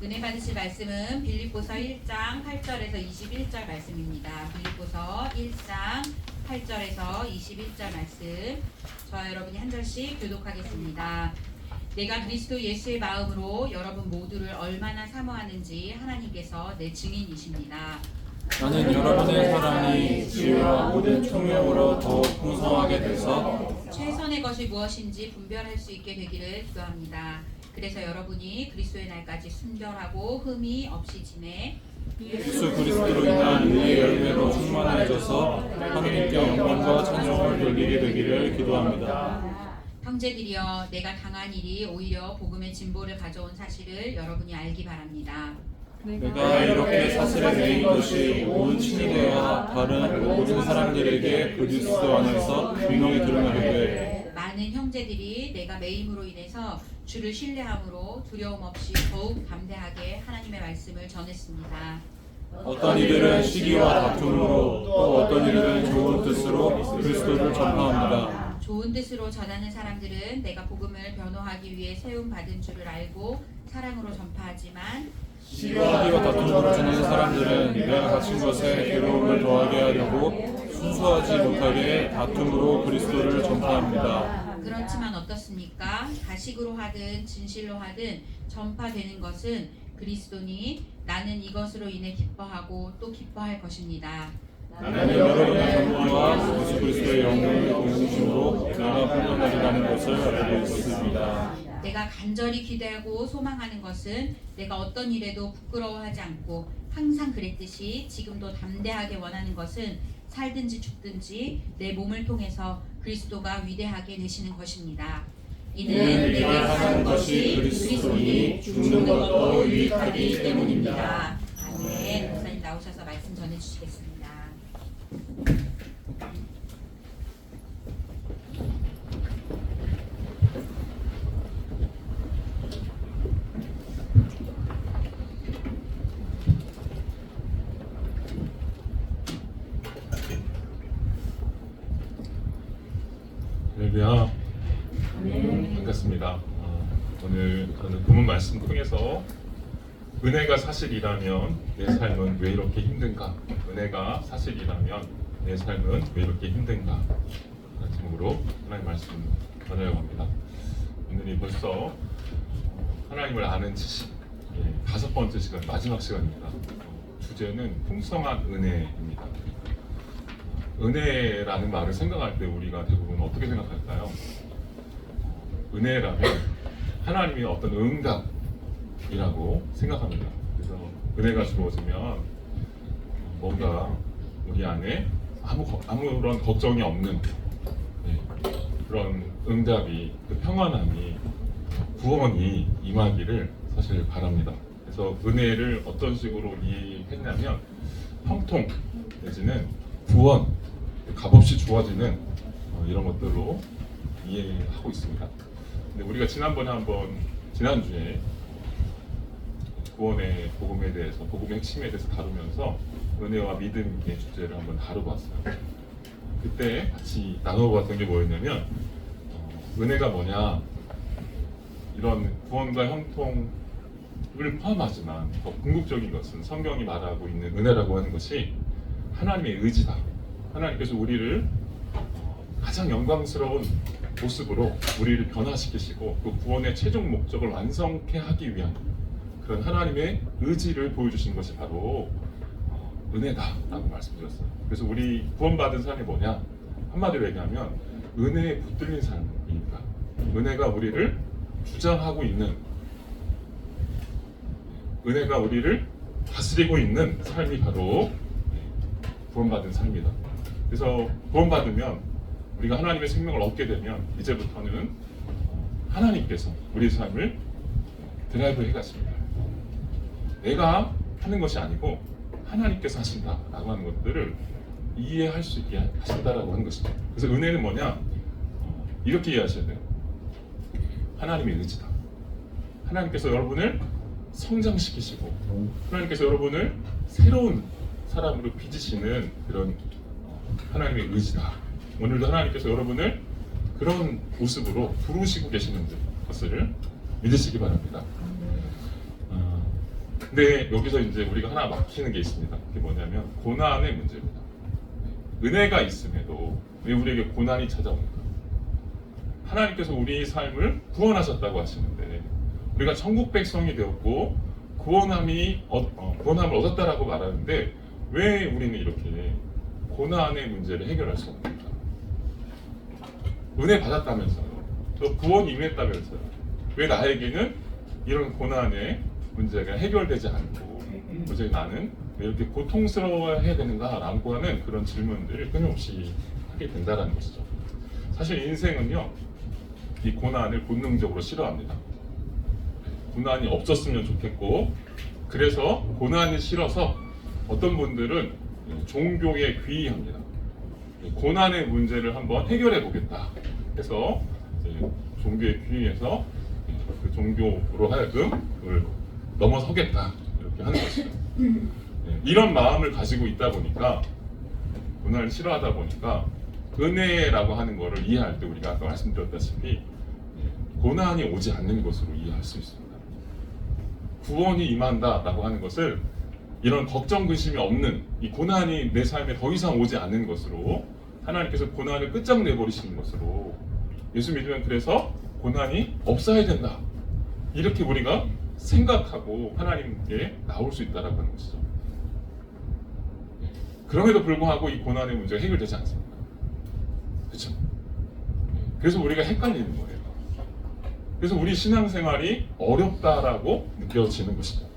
은혜 받으실 말씀은 빌립보서 1장 8절에서 21절 말씀입니다. 빌립보서 1장 8절에서 21절 말씀. 저와 여러분이 한 절씩 교독하겠습니다. 내가 그리스도 예수의 마음으로 여러분 모두를 얼마나 사모하는지 하나님께서 내 증인이십니다. 나는 여러분의 사랑이 지혜와 모든 총명으로 더욱 풍성하게 돼서 최선의 것이 무엇인지 분별할 수 있게 되기를 기도합니다. 그래서 여러분이 그리스도의 날까지 순결하고 흠이 없이 지내 예수 그리스도로 인한 의의 열매로 충만해져서 하느님께 영광과 찬송을 돌리게 되기를 기도합니다. 형제들이여, 내가 당한 일이 오히려 복음의 진보를 가져온 사실을 여러분이 알기 바랍니다. 내가 이렇게 사슬에 매인 것이 온 친위대와 다른 모든 사람들에게 그리스도 안에서 분명히 드러나게 돼 많은 형제들이 내가 매임으로 인해서 주를 신뢰함으로 두려움 없이 더욱 담대하게 하나님의 말씀을 전했습니다. 어떤 이들은 시기와 다툼으로 또 어떤 이들은 좋은 뜻으로 그리스도를 전파합니다. 좋은 뜻으로 전하는 사람들은 내가 복음을 변호하기 위해 세움받은 줄을 알고 사랑으로 전파하지만 시기와 다툼으로 전하는 사람들은 내가 갇힌 것에 괴로움을 더하게 하려고 순수하지 못하게 다툼으로 그리스도를 전파합니다. 그렇지만 어떻습니까? 가식으로 하든 진실로 하든 전파되는 것은 그리스도니 나는 이것으로 인해 기뻐하고 또 기뻐할 것입니다. 나는 여러분의 전부와 예수 그리스도의 영광을 공중심으로 내가 풀려나리라는 것을 알고 있습니다. 내가 간절히 기대하고 소망하는 것은 내가 어떤 일에도 부끄러워하지 않고 항상 그랬듯이 지금도 담대하게 원하는 것은 살든지 죽든지 내 몸을 통해서 그리스도가 위대하게 되시는 것입니다. 이는 내게 사는 것이 그리스도니 죽는 것도 유익하기 때문입니다. 아멘. 목사님 나오셔서 말씀 전해주시겠습니다. 할렐루야. 반갑습니다. 오늘 저는 본문 말씀 통해서 은혜가 사실이라면 내 삶은 왜 이렇게 힘든가? 은혜가 사실이라면 내 삶은 왜 이렇게 힘든가? 라는 제목으로 하나님 말씀 전하려고 합니다. 오늘이 벌써 하나님을 아는 지식 5번째 시간, 마지막 시간입니다. 주제는 풍성한 은혜입니다. 은혜라는 말을 생각할 때 우리가 대부분 어떻게 생각할까요? 은혜라면 하나님의 어떤 응답이라고 생각합니다. 그래서 은혜가 주어지면 뭔가 우리 안에 아무런 걱정이 없는 그런 응답이, 그 평안함이, 구원이 임하기를 사실 바랍니다. 그래서 은혜를 어떤 식으로 이해했냐면 형통 내지는 구원, 값없이 주어지는 이런 것들로 이해하고 있습니다. 근데 우리가 지난주에 구원의 복음에 대해서, 복음의 핵심에 대해서 다루면서 은혜와 믿음의 주제를 한번 다뤄봤어요. 그때 같이 나눠봤던 게 뭐였냐면 은혜가 뭐냐, 이런 구원과 형통을 포함하지만 더 궁극적인 것은 성경이 말하고 있는 은혜라고 하는 것이 하나님의 의지다. 하나님께서 우리를 가장 영광스러운 모습으로 우리를 변화시키시고 그 구원의 최종 목적을 완성케 하기 위한 그런 하나님의 의지를 보여주신 것이 바로 은혜다라고 말씀드렸어요. 그래서 우리 구원받은 삶이 뭐냐? 한마디로 얘기하면 은혜에 붙들린 삶입니다. 은혜가 우리를 주장하고 있는, 은혜가 우리를 다스리고 있는 삶이 바로 구원받은 삶이다. 그래서 구원받으면, 우리가 하나님의 생명을 얻게 되면 이제부터는 하나님께서 우리 삶을 드라이브 해가십니다. 내가 하는 것이 아니고 하나님께서 하신다라고 하는 것들을 이해할 수 있게 하신다라고 하는 것입니다. 그래서 은혜는 뭐냐? 이렇게 이해하셔야 돼요. 하나님의 의지다. 하나님께서 여러분을 성장시키시고 하나님께서 여러분을 새로운 사람으로 빚으시는 그런 하나님의 의지다. 오늘도 하나님께서 여러분을 그런 모습으로 부르시고 계시는 것을 믿으시기 바랍니다. 근데 여기서 이제 우리가 하나 막히는 게 있습니다. 그게 뭐냐면 고난의 문제입니다. 은혜가 있음에도 왜 우리에게 고난이 찾아옵니까? 하나님께서 우리 삶을 구원하셨다고 하시는데 우리가 천국 백성이 되었고 구원함을 얻었다라고 말하는데 왜 우리는 이렇게 고난의 문제를 해결할 수 없는가? 은혜 받았다면서요. 또 구원 임했다면서요. 왜 나에게는 이런 고난의 문제가 해결되지 않고 도대체 나는 왜 이렇게 고통스러워해야 되는가라고 하는 그런 질문들을 끊임없이 하게 된다는 것이죠. 사실 인생은요, 이 고난을 본능적으로 싫어합니다. 고난이 없었으면 좋겠고, 그래서 고난이 싫어서 어떤 분들은 종교에 귀의합니다. 고난의 문제를 한번 해결해 보겠다 해서 종교에 귀의해서 그 종교로 하여금 그걸 넘어서겠다 이렇게 하는 것이죠. 이런 마음을 가지고 있다 보니까 고난을 싫어하다 보니까 은혜라고 하는 것을 이해할 때 우리가 아까 말씀드렸다시피 고난이 오지 않는 것으로 이해할 수 있습니다. 구원이 임한다라고 하는 것을 이런 걱정 근심이 없는 이 고난이 내 삶에 더 이상 오지 않는 것으로 하나님께서 고난을 끝장내 버리시는 것으로 예수 믿으면 그래서 고난이 없어야 된다 이렇게 우리가 생각하고 하나님께 나올 수 있다라고 하는 것이죠. 그럼에도 불구하고 이 고난의 문제가 해결되지 않습니다. 그렇죠? 그래서 우리가 헷갈리는 거예요. 그래서 우리 신앙생활이 어렵다라고 느껴지는 것이죠.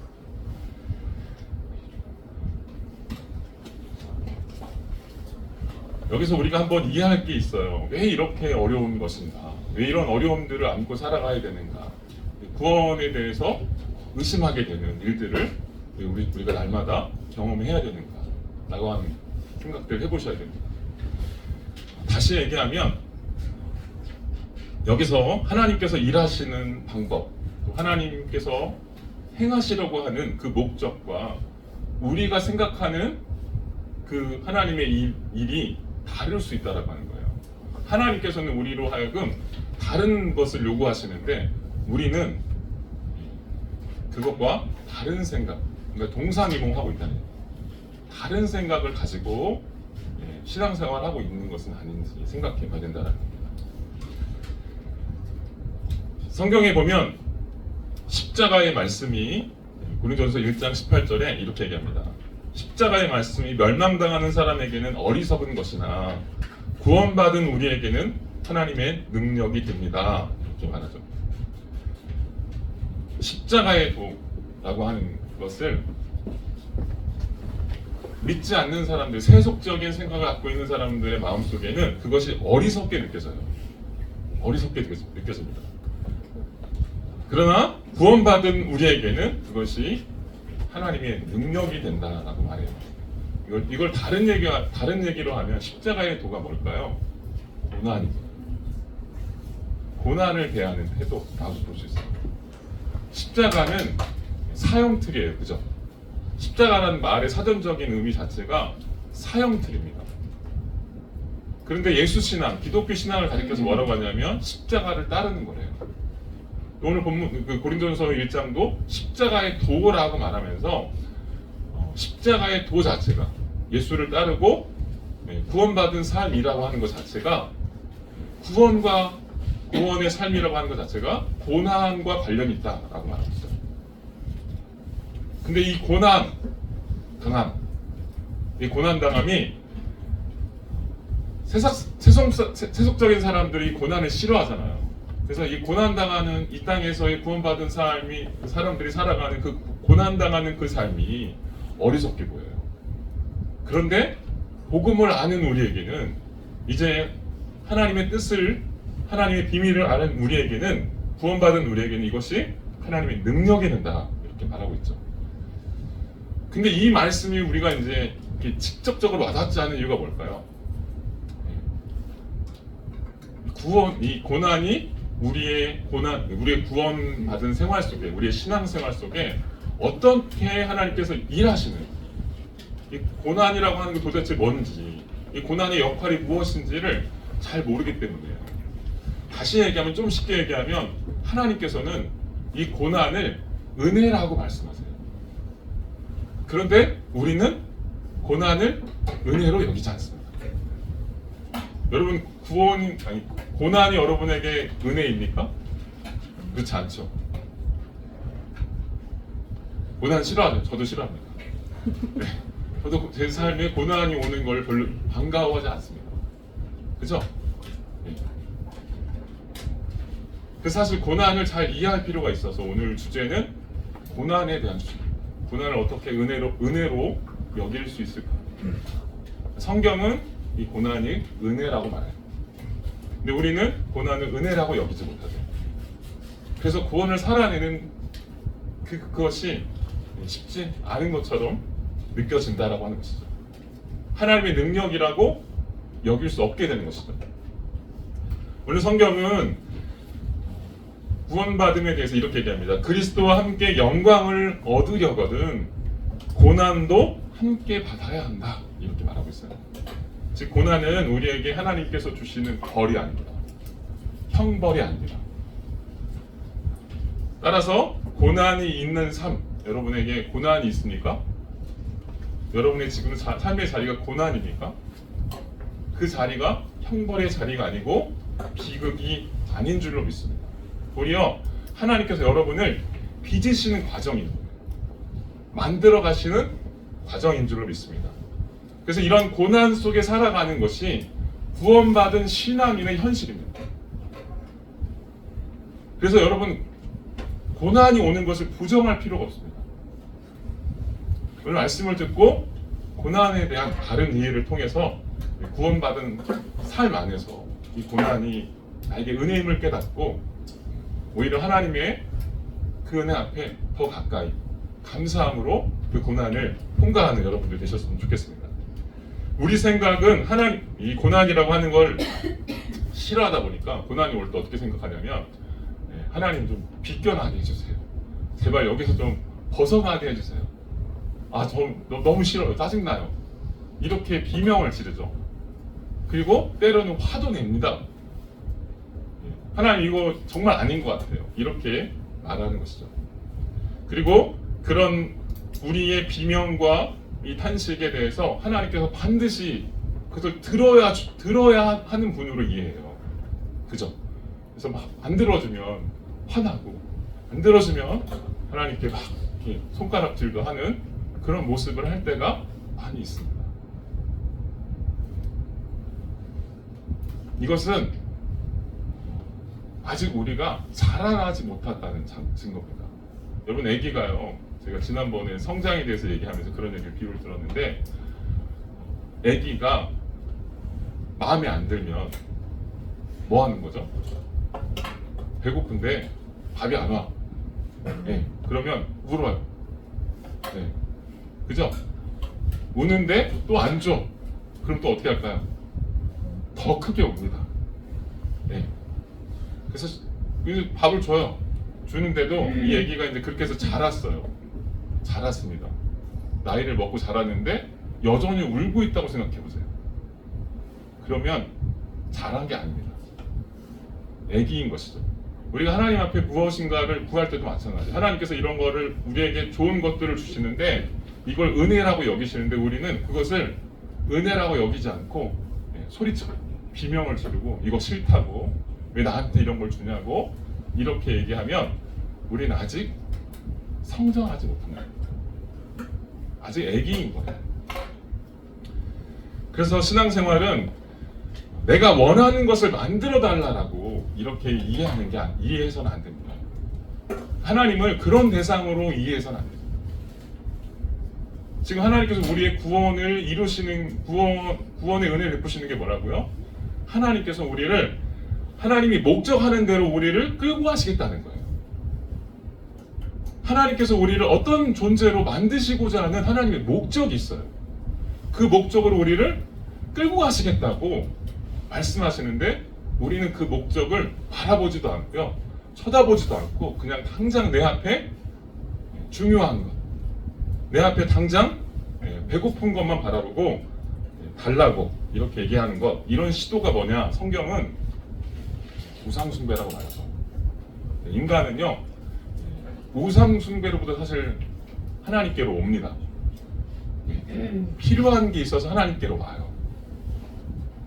여기서 우리가 한번 이해할 게 있어요. 왜 이렇게 어려운 것인가? 왜 이런 어려움들을 안고 살아가야 되는가? 구원에 대해서 의심하게 되는 일들을 우리가 날마다 경험해야 되는가? 라고 하는 생각들을 해보셔야 됩니다. 다시 얘기하면 여기서 하나님께서 일하시는 방법, 또 하나님께서 행하시려고 하는 그 목적과 우리가 생각하는 그 하나님의 일이 다를 수 있다라고 하는 거예요. 하나님께서는 우리로 하여금 다른 것을 요구하시는데 우리는 그것과 다른 생각, 그러니까 동상이몽하고 있다는 거예요. 다른 생각을 가지고 신앙생활하고 있는 것은 아닌지 생각해 봐야 된다는 겁니다. 성경에 보면 십자가의 말씀이 고린도전서 1장 18절에 이렇게 얘기합니다. 십자가의 말씀이 멸망당하는 사람에게는 어리석은 것이나 구원받은 우리에게는 하나님의 능력이 됩니다. 이렇게 말하죠. 십자가의 도라고 하는 것을 믿지 않는 사람들, 세속적인 생각을 갖고 있는 사람들의 마음속에는 그것이 어리석게 느껴져요. 어리석게 느껴집니다. 그러나 구원받은 우리에게는 그것이 하나님의 능력이 된다라고 말해요. 이걸 다른 얘기로 하면 십자가의 도가 뭘까요? 고난이죠. 고난을 대하는 태도라고 볼 수 있어요. 십자가는 사형틀이에요, 그죠? 십자가라는 말의 사전적인 의미 자체가 사형틀입니다. 그런데 예수 신앙, 기독교 신앙을 가리켜서 뭐라고 하냐면 십자가를 따르는 거래요. 오늘 본문 고린도전서 1장도 십자가의 도라고 말하면서 십자가의 도 자체가 예수를 따르고 구원받은 삶이라고 하는 것 자체가 구원과 구원의 삶이라고 하는 것 자체가 고난과 관련이 있다라고 말하고 있어요. 근데 이 고난 당함이 세속적인 사람들이 고난을 싫어하잖아요. 그래서 이 고난당하는 이 땅에서의 구원받은 사람들이 살아가는 그 고난당하는 그 삶이 어리석게 보여요. 그런데 복음을 아는 우리에게는 이제 하나님의 뜻을, 하나님의 비밀을 아는 우리에게는, 구원받은 우리에게는 이것이 하나님의 능력이 된다 이렇게 말하고 있죠. 근데 이 말씀이 우리가 이제 이렇게 직접적으로 와닿지 않은 이유가 뭘까요? 이 고난이 우리의 구원받은 생활 속에, 우리의 신앙생활 속에 어떻게 하나님께서 일하시는, 이 고난이라고 하는 게 도대체 뭔지, 이 고난의 역할이 무엇인지를 잘 모르기 때문이에요. 다시 얘기하면, 좀 쉽게 얘기하면 하나님께서는 이 고난을 은혜라고 말씀하세요. 그런데 우리는 고난을 은혜로 여기지 않습니다. 여러분 고난이 여러분에게 은혜입니까? 그렇지 않죠. 고난 싫어하죠. 저도 싫어합니다. 네. 저도 제 삶에 고난이 오는 걸 별로 반가워하지 않습니다. 그죠? 네. 그래서 사실 고난을 잘 이해할 필요가 있어서 오늘 주제는 고난에 대한 주제입니다. 고난을 어떻게 은혜로 여길 수 있을까? 성경은 이 고난이 은혜라고 말해요. 근데 우리는 고난을 은혜라고 여기지 못하죠. 그래서 구원을 살아내는 그것이 쉽지 않은 것처럼 느껴진다라고 하는 것이죠. 하나님의 능력이라고 여길 수 없게 되는 것이죠. 오늘 성경은 구원받음에 대해서 이렇게 얘기합니다. 그리스도와 함께 영광을 얻으려거든 고난도 함께 받아야 한다. 이렇게 말하고 있어요. 즉 고난은 우리에게 하나님께서 주시는 벌이 아닙니다. 형벌이 아닙니다. 따라서 고난이 있는 삶, 여러분에게 고난이 있습니까? 여러분의 지금 삶의 자리가 고난입니까? 그 자리가 형벌의 자리가 아니고 비극이 아닌 줄로 믿습니다. 오히려 하나님께서 여러분을 빚으시는 과정입니다. 만들어 가시는 과정인 줄로 믿습니다. 그래서 이런 고난 속에 살아가는 것이 구원받은 신앙인의 현실입니다. 그래서 여러분 고난이 오는 것을 부정할 필요가 없습니다. 오늘 말씀을 듣고 고난에 대한 다른 이해를 통해서 구원받은 삶 안에서 이 고난이 나에게 은혜임을 깨닫고 오히려 하나님의 그 은혜 앞에 더 가까이 감사함으로 그 고난을 통과하는 여러분들 되셨으면 좋겠습니다. 우리 생각은 이 고난이라고 하는 걸 싫어하다 보니까 고난이 올 때 어떻게 생각하냐면 하나님 좀 비껴나게 해주세요. 제발 여기서 좀 벗어나게 해주세요. 너무 싫어요. 짜증나요. 이렇게 비명을 지르죠. 그리고 때로는 화도 냅니다. 하나님 이거 정말 아닌 것 같아요. 이렇게 말하는 것이죠. 그리고 그런 우리의 비명과 이 탄식에 대해서 하나님께서 반드시 그것을 들어야 하는 분으로 이해해요. 그죠? 그래서 막 안 들어주면 화나고 안 들어주면 하나님께 막 이렇게 손가락질도 하는 그런 모습을 할 때가 많이 있습니다. 이것은 아직 우리가 자라나지 못했다는 증거입니다. 여러분 아기가요. 제가 지난번에 성장에 대해서 얘기하면서 그런 비유를 들었는데 아기가 마음에 안 들면 뭐 하는 거죠? 배고픈데 밥이 안 와. 네, 그러면 울어요. 네, 그죠? 우는데 또 안 줘. 그럼 또 어떻게 할까요? 더 크게 웁니다. 네. 그래서 밥을 줘요. 주는데도 이 아기가 이제 그렇게 해서 자랐어요. 자랐습니다. 나이를 먹고 자랐는데 여전히 울고 있다고 생각해 보세요. 그러면 자란 게 아닙니다. 아기인 것이죠. 우리가 하나님 앞에 무엇인가를 구할 때도 마찬가지. 하나님께서 이런 거를 우리에게 좋은 것들을 주시는데 이걸 은혜라고 여기시는데 우리는 그것을 은혜라고 여기지 않고 소리치고 비명을 지르고 이거 싫다고 왜 나한테 이런 걸 주냐고 이렇게 얘기하면 우리는 아직 성장하지 못한 거예요. 아직 애기인 거예요. 그래서 신앙생활은 내가 원하는 것을 만들어 달라라고 이렇게 이해해서는 안 됩니다. 하나님을 그런 대상으로 이해해서는 안 됩니다. 지금 하나님께서 우리의 구원을 이루시는 구원의 은혜를 베푸시는 게 뭐라고요? 하나님께서 우리를 하나님이 목적하는 대로 우리를 끌고 가시겠다는 거예요. 하나님께서 우리를 어떤 존재로 만드시고자 하는 하나님의 목적이 있어요. 그 목적으로 우리를 끌고 가시겠다고 말씀하시는데 우리는 그 목적을 바라보지도 않고요. 쳐다보지도 않고 그냥 당장 내 앞에 중요한 것, 내 앞에 당장 배고픈 것만 바라보고 달라고 이렇게 얘기하는 것, 이런 시도가 뭐냐? 성경은 우상숭배라고 말하죠. 인간은요 우상숭배로보다 사실 하나님께로 옵니다. 필요한 게 있어서 하나님께로 와요.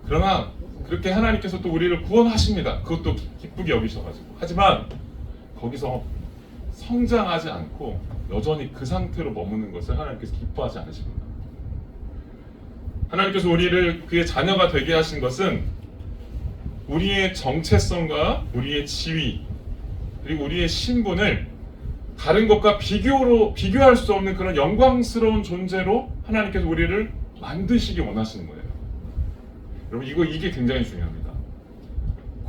그러나 그렇게 하나님께서 또 우리를 구원하십니다. 그것도 기쁘게 여기셔가지고. 하지만 거기서 성장하지 않고 여전히 그 상태로 머무는 것을 하나님께서 기뻐하지 않으십니다. 하나님께서 우리를 그의 자녀가 되게 하신 것은 우리의 정체성과 우리의 지위 그리고 우리의 신분을 다른 것과 비교할 수 없는 그런 영광스러운 존재로 하나님께서 우리를 만드시기 원하시는 거예요. 여러분 이게 굉장히 중요합니다.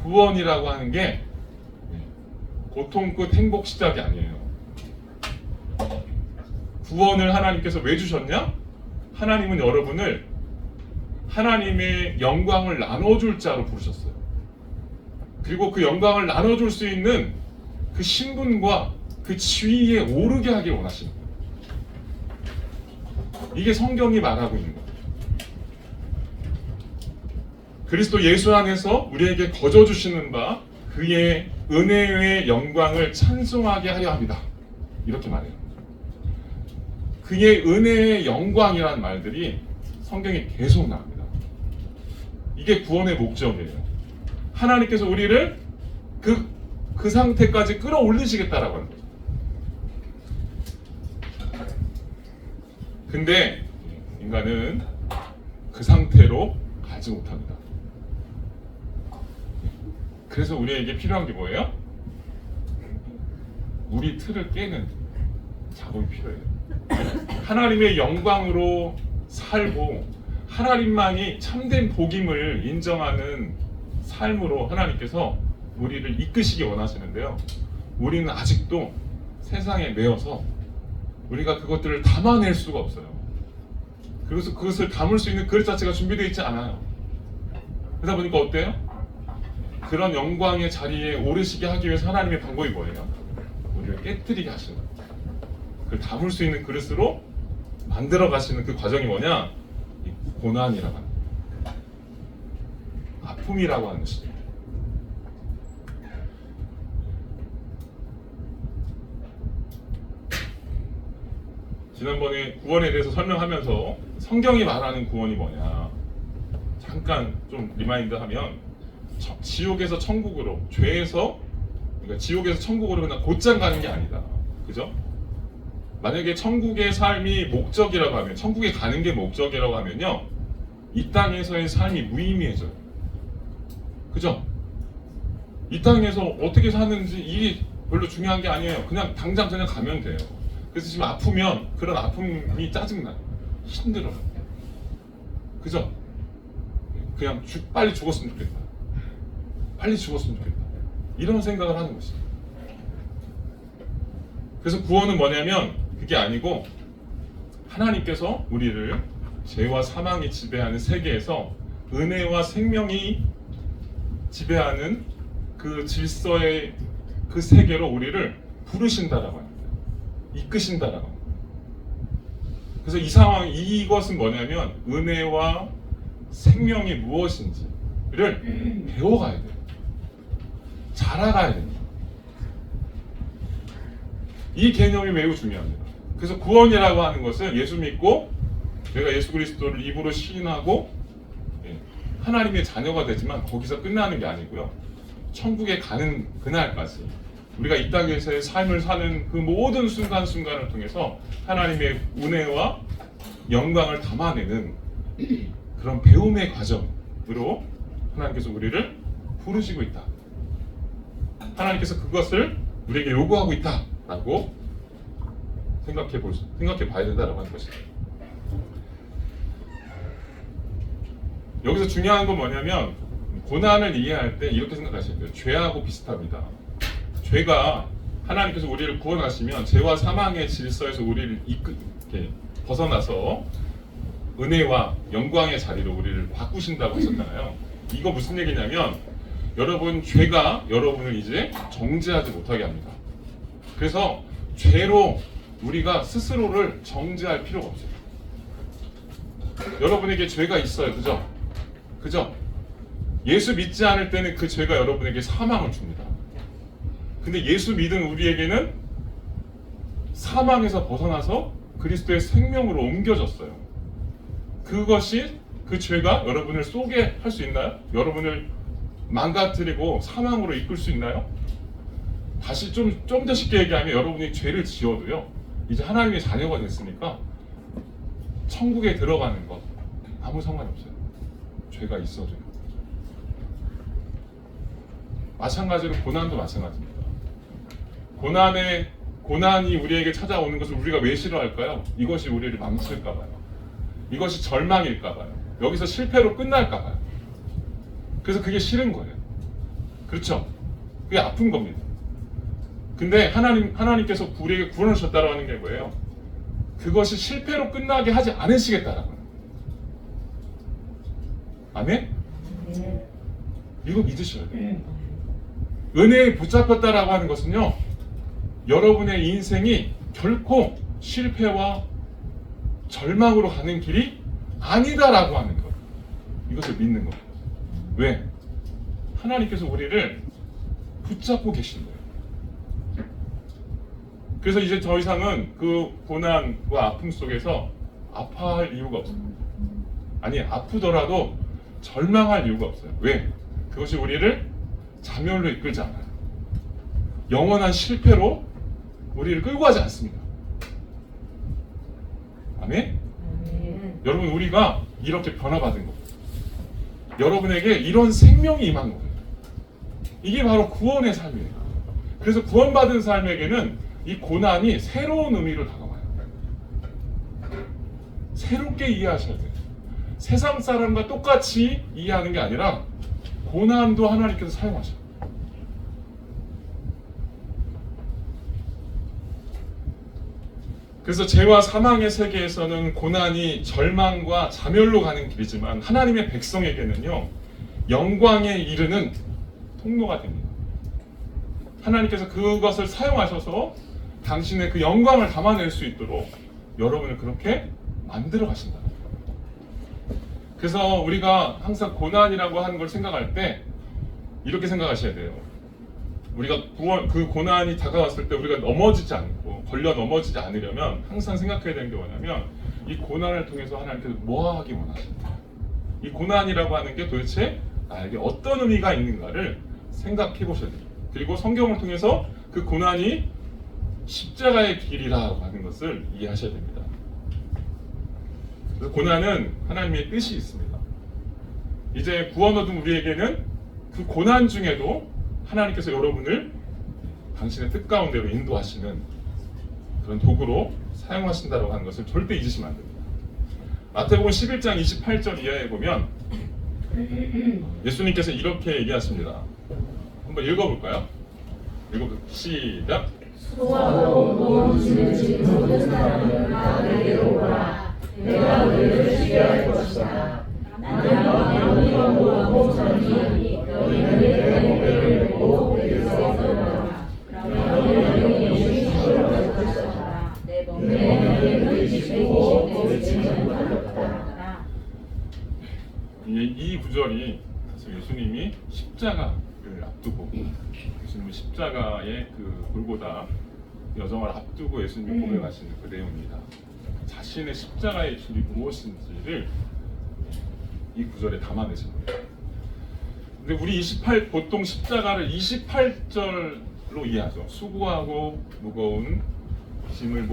구원이라고 하는 게 고통 끝 행복 시작이 아니에요. 구원을 하나님께서 왜 주셨냐? 하나님은 여러분을 하나님의 영광을 나눠줄 자로 부르셨어요. 그리고 그 영광을 나눠줄 수 있는 그 신분과 그 지위에 오르게 하길 원하시는 거예요. 이게 성경이 말하고 있는 거예요. 그리스도 예수 안에서 우리에게 거저주시는 바 그의 은혜의 영광을 찬송하게 하려 합니다. 이렇게 말해요. 그의 은혜의 영광이라는 말들이 성경에 계속 나옵니다. 이게 구원의 목적이에요. 하나님께서 우리를 그 상태까지 끌어올리시겠다라고 하는 거죠. 근데 인간은 그 상태로 가지 못합니다. 그래서 우리에게 필요한 게 뭐예요? 우리 틀을 깨는 작업이 필요해요. 하나님의 영광으로 살고 하나님만이 참된 복임을 인정하는 삶으로 하나님께서 우리를 이끄시기 원하시는데요. 우리는 아직도 세상에 매여서 우리가 그것들을 담아낼 수가 없어요. 그래서 그것을 담을 수 있는 그릇 자체가 준비되어 있지 않아요. 그러다 보니까 어때요? 그런 영광의 자리에 오르시게 하기 위해서 하나님의 방법이 뭐예요? 우리를 깨뜨리게 하시는 거예요. 그걸 담을 수 있는 그릇으로 만들어 가시는 그 과정이 뭐냐? 이 고난이라고 하는 거예요. 아픔이라고 하는 것이죠. 지난번에 구원에 대해서 설명하면서 성경이 말하는 구원이 뭐냐 잠깐 좀 리마인드하면 지옥에서 천국으로 그러니까 지옥에서 천국으로 그냥 곧장 가는 게 아니다. 그죠? 만약에 천국의 삶이 목적이라고 하면 천국에 가는 게 목적이라고 하면요 이 땅에서의 삶이 무의미해져요. 그죠? 이 땅에서 어떻게 사는지 이게 별로 중요한 게 아니에요. 그냥 당장 그냥 가면 돼요. 그래서 지금 아프면 그런 아픔이 짜증나요. 힘들어요. 그죠? 그냥 빨리 죽었으면 좋겠다. 빨리 죽었으면 좋겠다. 이런 생각을 하는 것이죠. 그래서 구원은 뭐냐면 그게 아니고 하나님께서 우리를 죄와 사망이 지배하는 세계에서 은혜와 생명이 지배하는 그 질서의 그 세계로 우리를 부르신다라고 합니다. 이끄신다라고 합니다. 그래서 이 상황, 이것은 뭐냐면 은혜와 생명이 무엇인지를 배워가야 돼요. 잘 알아야 됩니다. 이 개념이 매우 중요합니다. 그래서 구원이라고 하는 것은 예수 믿고 내가 예수 그리스도를 입으로 시인하고 하나님의 자녀가 되지만 거기서 끝나는 게 아니고요. 천국에 가는 그날까지 우리가 이 땅에서의 삶을 사는 그 모든 순간순간을 통해서 하나님의 은혜와 영광을 담아내는 그런 배움의 과정으로 하나님께서 우리를 부르시고 있다. 하나님께서 그것을 우리에게 요구하고 있다라고 생각해 봐야 된다라고 하는 것이죠. 여기서 중요한 건 뭐냐면 고난을 이해할 때 이렇게 생각하셔야 돼요. 죄하고 비슷합니다. 죄가 하나님께서 우리를 구원하시면 죄와 사망의 질서에서 우리를 이렇게 벗어나서 은혜와 영광의 자리로 우리를 바꾸신다고 하셨잖아요. 이거 무슨 얘기냐면 여러분 죄가 여러분을 이제 정죄하지 못하게 합니다. 그래서 죄로 우리가 스스로를 정죄할 필요가 없어요. 여러분에게 죄가 있어요. 그죠? 예수 믿지 않을 때는 그 죄가 여러분에게 사망을 줍니다. 근데 예수 믿은 우리에게는 사망에서 벗어나서 그리스도의 생명으로 옮겨졌어요. 그것이 그 죄가 여러분을 쏘게 할 수 있나요? 여러분을 망가뜨리고 사망으로 이끌 수 있나요? 다시 좀 더 쉽게 얘기하면 여러분이 죄를 지어도요, 이제 하나님의 자녀가 됐으니까 천국에 들어가는 것 아무 상관이 없어요. 죄가 있어도요. 마찬가지로 고난도 마찬가지입니다. 고난이 우리에게 찾아오는 것을 우리가 왜 싫어할까요? 이것이 우리를 망칠까 봐요. 이것이 절망일까 봐요. 여기서 실패로 끝날까 봐요. 그래서 그게 싫은 거예요. 그렇죠? 그게 아픈 겁니다. 근데 하나님께서 우리에게 구원을 주셨다고 하는 게 뭐예요? 그것이 실패로 끝나게 하지 않으시겠다라고 하는 거예요. 아멘? 이거 믿으셔야 돼요. 은혜에 붙잡혔다라고 하는 것은요, 여러분의 인생이 결코 실패와 절망으로 가는 길이 아니다라고 하는 것. 이것을 믿는 겁니다. 왜? 하나님께서 우리를 붙잡고 계신 거예요. 그래서 이제 더 이상은 그 고난과 아픔 속에서 아파할 이유가 없어요. 아니, 아프더라도 절망할 이유가 없어요. 왜? 그것이 우리를 자멸로 이끌지 않아요. 영원한 실패로 우리를 끌고 가지 않습니다. 아멘? 여러분, 우리가 이렇게 변화받은 겁니다. 여러분에게 이런 생명이 임한 거예요. 이게 바로 구원의 삶이에요. 그래서 구원받은 삶에게는 이 고난이 새로운 의미로 다가와요. 새롭게 이해하셔야 돼요. 세상 사람과 똑같이 이해하는 게 아니라 고난도 하나님께서 사용하셔요. 그래서 죄와 사망의 세계에서는 고난이 절망과 자멸로 가는 길이지만 하나님의 백성에게는요, 영광에 이르는 통로가 됩니다. 하나님께서 그것을 사용하셔서 당신의 그 영광을 담아낼 수 있도록 여러분을 그렇게 만들어 가신다. 그래서 우리가 항상 고난이라고 하는 걸 생각할 때 이렇게 생각하셔야 돼요. 우리가 그 고난이 다가왔을 때 우리가 넘어지지 않고 걸려 넘어지지 않으려면 항상 생각해야 되는 게 뭐냐면, 이 고난을 통해서 하나님께서 뭐 하기 원하신다. 이 고난이라고 하는 게 도대체 나에게 어떤 의미가 있는가를 생각해 보셔야 돼요. 그리고 성경을 통해서 그 고난이 십자가의 길이라고 하는 것을 이해하셔야 됩니다. 그래서 고난은 하나님의 뜻이 있습니다. 이제 구원 얻은 우리에게는 그 고난 중에도 하나님께서 여러분을 당신의 뜻 가운데로 인도하시는 그런 도구로 사용하신다고 하는 것을 절대 잊으시면 안 됩니다. 마태복음 11장 28절 이하에 보면 예수님께서 이렇게 얘기하십니다. 한번 읽어볼까요? 시작. 수고하고 무거운 짐을 지는 모든 사람은 다 내게로 오라. 내가 너희를 쉬게 할 것이다. 나는 너희가 무거운 자니 너희는 내 멍에를 메고 내게서 떠나라. 너희는 쉬게 것이다. 내 멍에를 지고 거기지는 않았다. 이 구절이 사실 예수님이 십자가를 앞두고, 예수님이 십자가의 그 골고다 여정을 앞두고 예수님이 고백하시는 그 내용입니다. 자신의 십자가의 길이 무엇인지를 이 구절에 담아내신 거예요. 근데 우리 보통 십자가를 28절로 이해하죠. 수고하고 무거운 짐을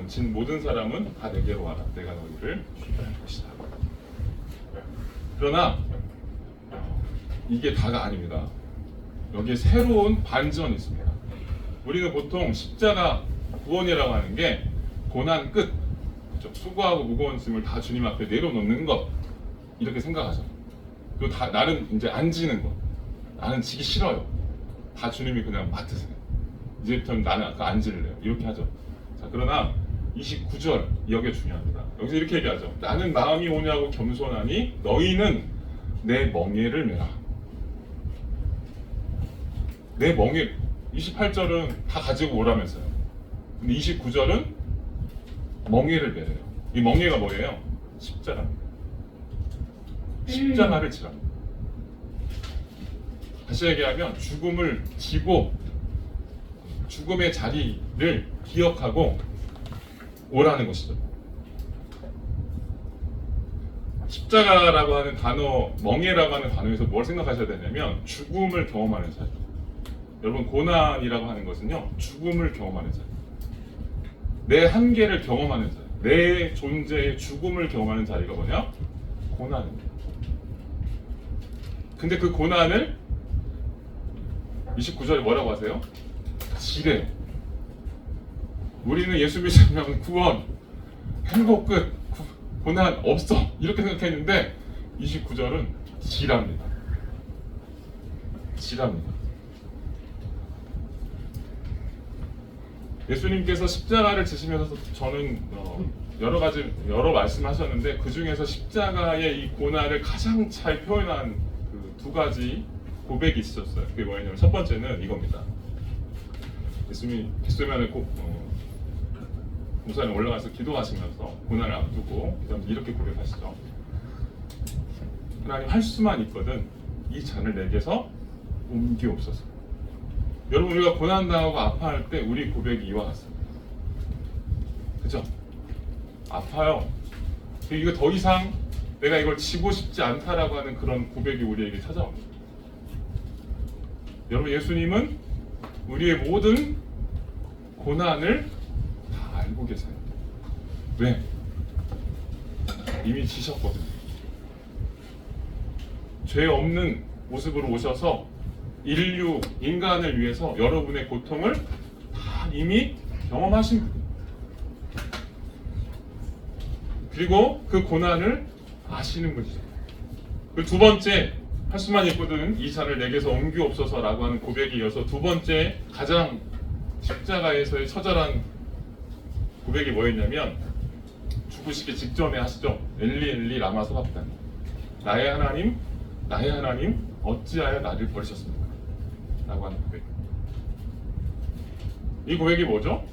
진 모든 사람은 다 내게로 와라. 내가 너희를 쉬게 할 것이다. 그러나 이게 다가 아닙니다. 여기에 새로운 반전이 있습니다. 우리는 보통 십자가 구원이라고 하는 게 고난 끝, 그렇죠? 수고하고 무거운 짐을 다 주님 앞에 내려놓는 것, 이렇게 생각하죠. 그리고 다 나는 이제 안 지는 것, 나는 지기 싫어요. 다 주님이 그냥 맡으세요. 이제부터는 나는 안 질래요. 이렇게 하죠. 자, 그러나 29절 여기가 중요합니다. 여기서 이렇게 얘기하죠. 나는 마음이 오냐고 겸손하니 너희는 내 멍에를 메라. 내 멍에, 28절은 다 가지고 오라면서요. 근데 29절은 멍에를 메래요. 이 멍에가 뭐예요? 십자가입니다. 십자가를 지랍니다. 다시 얘기하면 죽음을 지고 죽음의 자리를 기억하고 오라는 것이죠. 십자가라고 하는 단어, 멍에라고 하는 단어에서 뭘 생각하셔야 되냐면 죽음을 경험하는 자리. 여러분, 고난이라고 하는 것은요, 죽음을 경험하는 자리. 내 한계를 경험하는 자리. 내 존재의 죽음을 경험하는 자리가 뭐냐? 고난입니다. 근데 그 고난을 29절에 뭐라고 하세요? 지뢰. 우리는 예수 믿으면 구원, 행복 끝, 고난 없어 이렇게 생각했는데 29절은 지랍니다. 지랍니다. 예수님께서 십자가를 지시면서 저는 여러 말씀하셨는데 그 중에서 십자가의 이 고난을 가장 잘 표현한 그 두 가지 고백이 있었어요. 그게 뭐냐면 첫 번째는 이겁니다. 예수님이 겟세마네 동산에 올라가서 기도하시면서 고난을 앞두고 이렇게 고백하시죠. 하나님, 할 수만 있거든 이 잔을 내게서 옮기옵소서. 여러분, 우리가 고난당하고 아파할 때 우리 고백이 이와 같습니다. 그죠? 아파요. 이거 더 이상 내가 이걸 지고 싶지 않다라고 하는 그런 고백이 우리에게 찾아옵니다. 여러분, 예수님은 우리의 모든 고난을 다 알고 계세요. 왜? 이미 지셨거든요. 죄 없는 모습으로 오셔서 인간을 위해서 여러분의 고통을 다 이미 경험하신 분이에요. 그리고 그 고난을 아시는 분이죠. 그 두 번째, 할 수만 있거든 이 잔을 내게서 옮기옵소서라고 하는 고백에 이어서 두 번째 가장 십자가에서의 처절한 고백이 뭐였냐면 죽으시기 직전에 하시죠. 엘리 엘리 라마 사박다니, 나의 하나님 어찌하여 나를 버리셨습니까? 라고 하는 고백. 이 고백이 뭐죠?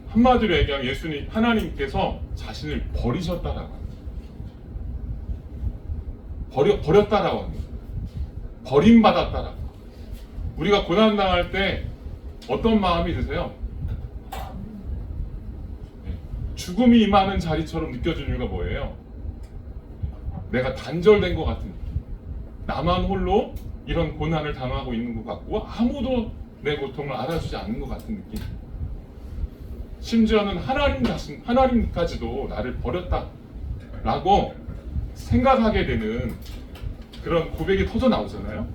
한마디로 얘기하면 예수님, 하나님께서 자신을 버리셨다라고 합니다. 버렸다라고 합니다. 버림받았다라고. 우리가 고난당할 때 어떤 마음이 드세요? 죽음이 임하는 자리처럼 느껴지는 이유가 뭐예요? 내가 단절된 것 같은, 나만 홀로 이런 고난을 당하고 있는 것 같고 아무도 내 고통을 알아주지 않는 것 같은 느낌. 심지어는 하나님까지도 나를 버렸다라고 생각하게 되는 그런 고백이 터져 나오잖아요.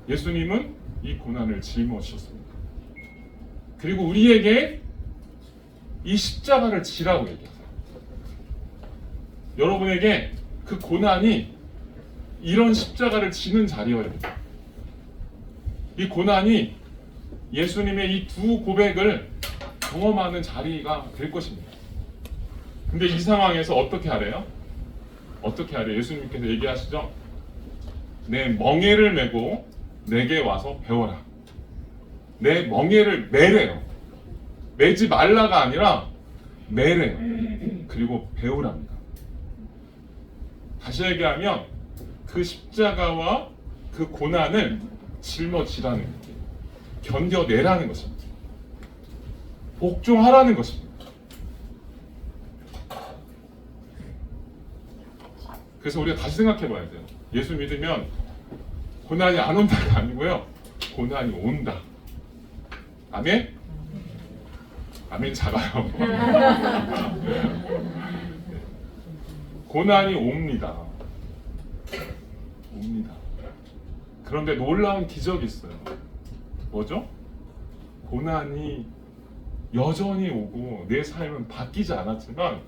예수님은 이 고난을 짊어지셨습니다. 그리고 우리에게 이 십자가를 지라고 얘기하세요. 여러분에게 그 고난이 이런 십자가를 지는 자리여야 됩니다. 이 고난이 예수님의 이 두 고백을 경험하는 자리가 될 것입니다. 근데 이 상황에서 어떻게 하래요? 어떻게 하래요? 예수님께서 얘기하시죠. 내 멍에를 메고 내게 와서 배워라. 내 멍에를 매래요. 매지 말라가 아니라 매래요. 그리고 배우랍니다. 다시 얘기하면 그 십자가와 그 고난을 짊어지라는 거예요. 견뎌내라는 것입니다. 복종하라는 것입니다. 그래서 우리가 다시 생각해 봐야 돼요. 예수 믿으면 고난이 안 온다가 아니고요. 고난이 온다. 아멘? 아멘 작아요. 고난이 옵니다. 옵니다. 그런데 놀라운 기적이 있어요. 뭐죠? 고난이 여전히 오고 내 삶은 바뀌지 않았지만